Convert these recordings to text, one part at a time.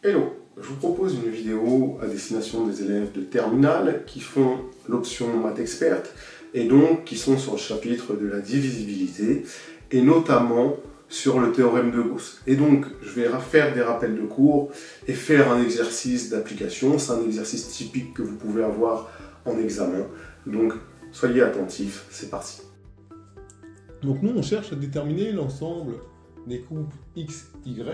Hello, je vous propose une vidéo à destination des élèves de terminale qui font l'option maths experte et donc qui sont sur le chapitre de la divisibilité et notamment sur le théorème de Gauss. Et donc je vais faire des rappels de cours et faire un exercice d'application. C'est un exercice typique que vous pouvez avoir en examen. Donc soyez attentifs, c'est parti. Donc nous, on cherche à déterminer l'ensemble des couples x, y,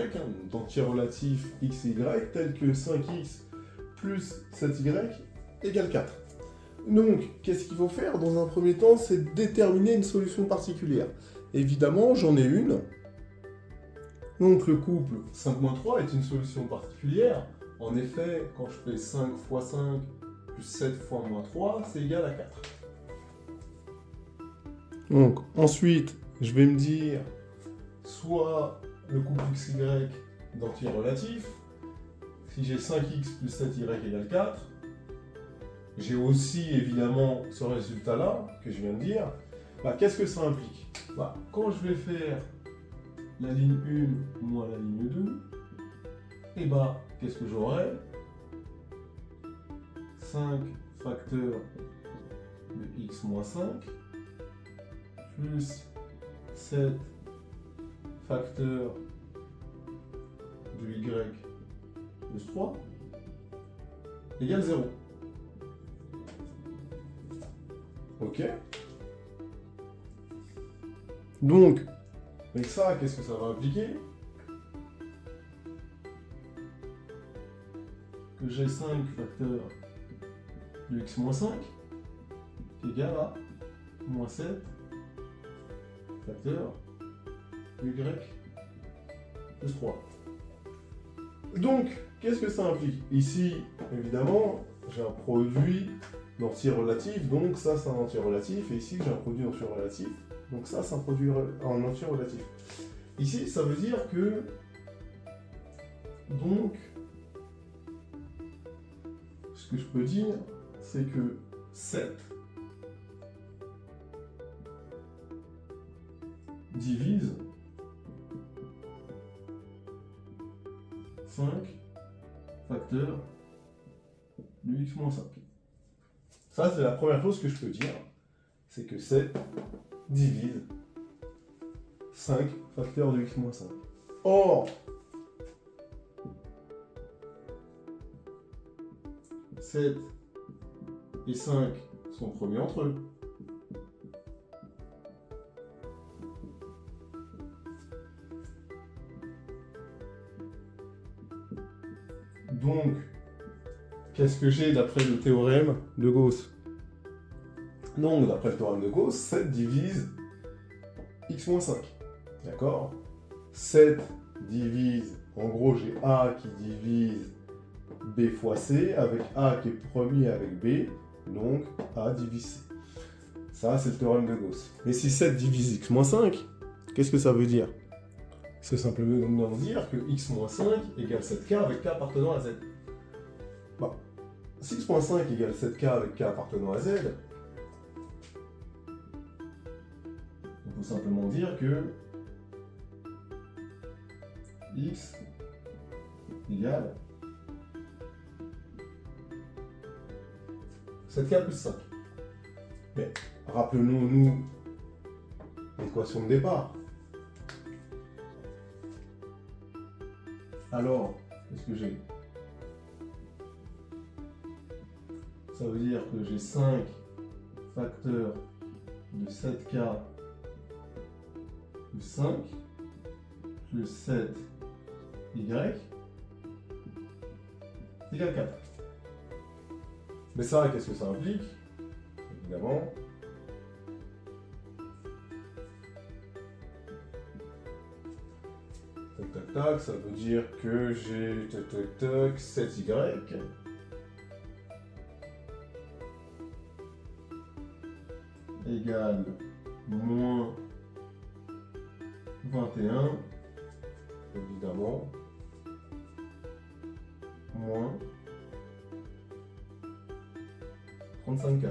d'entiers relatifs x et y, tels que 5x plus 7y égale 4. Donc, qu'est-ce qu'il faut faire dans un premier temps? C'est déterminer une solution particulière. Évidemment, j'en ai une. Donc le couple 5-3 est une solution particulière. En effet, quand je fais 5 fois 5 plus 7 fois moins 3, c'est égal à 4. Donc, ensuite, je vais me dire soit le couple xy d'entiers relatifs. Si j'ai 5x plus 7y égale 4, j'ai aussi évidemment ce résultat-là que je viens de dire. Qu'est-ce que ça implique? Quand je vais faire la ligne 1 moins la ligne 2, qu'est-ce que j'aurai? 5 facteur de x moins 5 plus 7 facteur de y plus 3 égale 0. Ok. Donc, avec ça, qu'est-ce que ça va impliquer? Que j'ai 5 facteur de x moins 5 égale à moins 7 facteur de y plus 3. Donc, qu'est-ce que ça implique? Ici, évidemment, j'ai un produit d'entiers relatifs, donc ça c'est un entier relatif, et ici j'ai un produit d'entier relatif, donc ça c'est un produit en entier relatif. Ici, ça veut dire que, donc, ce que je peux dire, c'est que 7 divise 5 facteur de x moins 5. Ça, c'est la première chose que je peux dire, c'est que 7 divise 5 facteur de x moins 5. Or, 7 et 5 sont premiers entre eux. Donc, qu'est-ce que j'ai d'après le théorème de Gauss? Donc, d'après le théorème de Gauss, 7 divise x moins 5. D'accord? 7 divise, en gros, j'ai A qui divise B fois C, avec A qui est premier avec B, donc A divise C. Ça, c'est le théorème de Gauss. Et si 7 divise x moins 5, qu'est-ce que ça veut dire? C'est simplement dire que x moins 5 égale 7k avec k appartenant à z. Si x moins 5 égale 7k avec k appartenant à z, on peut simplement dire que x égale 7k plus 5. Mais rappelons-nous l'équation de départ. Alors, qu'est-ce que j'ai? Ça veut dire que j'ai 5 facteurs de 7k plus 5 plus 7y égale 4. Mais ça, qu'est-ce que ça implique? Évidemment, tac, ça veut dire que j'ai 7y égale moins 21, évidemment, moins 35K.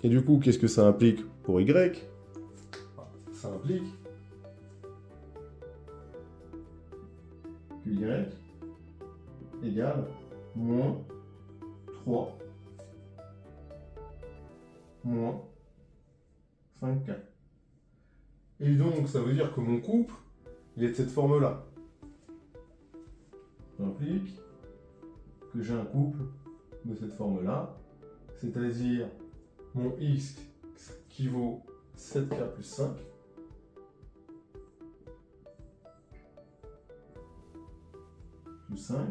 Et du coup, qu'est-ce que ça implique pour Y? Ça implique que y égale moins 3 moins 5k. Et donc, ça veut dire que mon couple, il est de cette forme-là. Ça implique que j'ai un couple de cette forme-là, c'est-à-dire mon x qui vaut 7k plus 5, plus 5,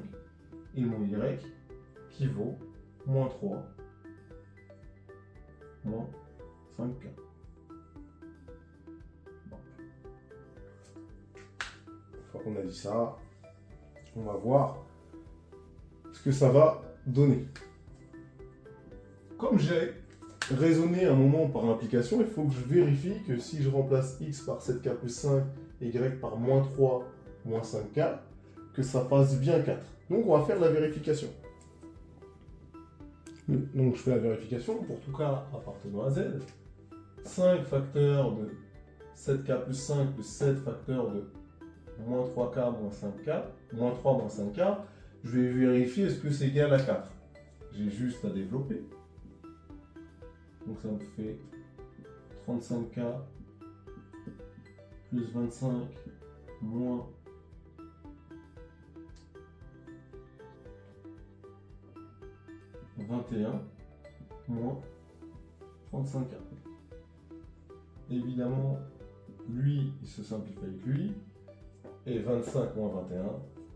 et mon y qui vaut moins 3, moins 5k. Bon. Une fois qu'on a dit ça, on va voir ce que ça va donner. Comme j'ai raisonné un moment par implication, il faut que je vérifie que si je remplace x par 7k plus 5 et y par moins 3, moins 5k, que ça fasse bien 4. Donc on va faire la vérification. Donc je fais la vérification pour tout cas appartenant à z. 5 facteurs de 7k plus 5 plus 7 facteurs de moins 3k moins 5k, moins 3 moins 5k, je vais vérifier est-ce que c'est égal à 4. J'ai juste à développer. Donc ça me fait 35k plus 25 moins 21 moins 35k. Évidemment, lui, il se simplifie avec lui. Et 25 moins 21,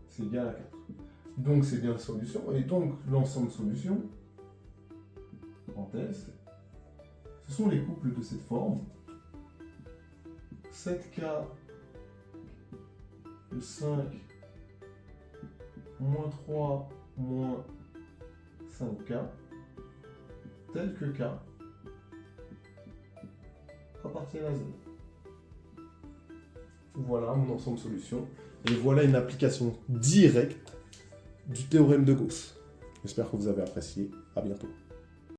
c'est égal à 4. Donc c'est bien la solution. Et donc l'ensemble de solutions, parenthèse, ce sont les couples de cette forme. 7k plus 5 moins 3 moins 5k, tel que k appartient à z. Voilà mon ensemble de solutions. Et voilà une application directe du théorème de Gauss. J'espère que vous avez apprécié. À bientôt.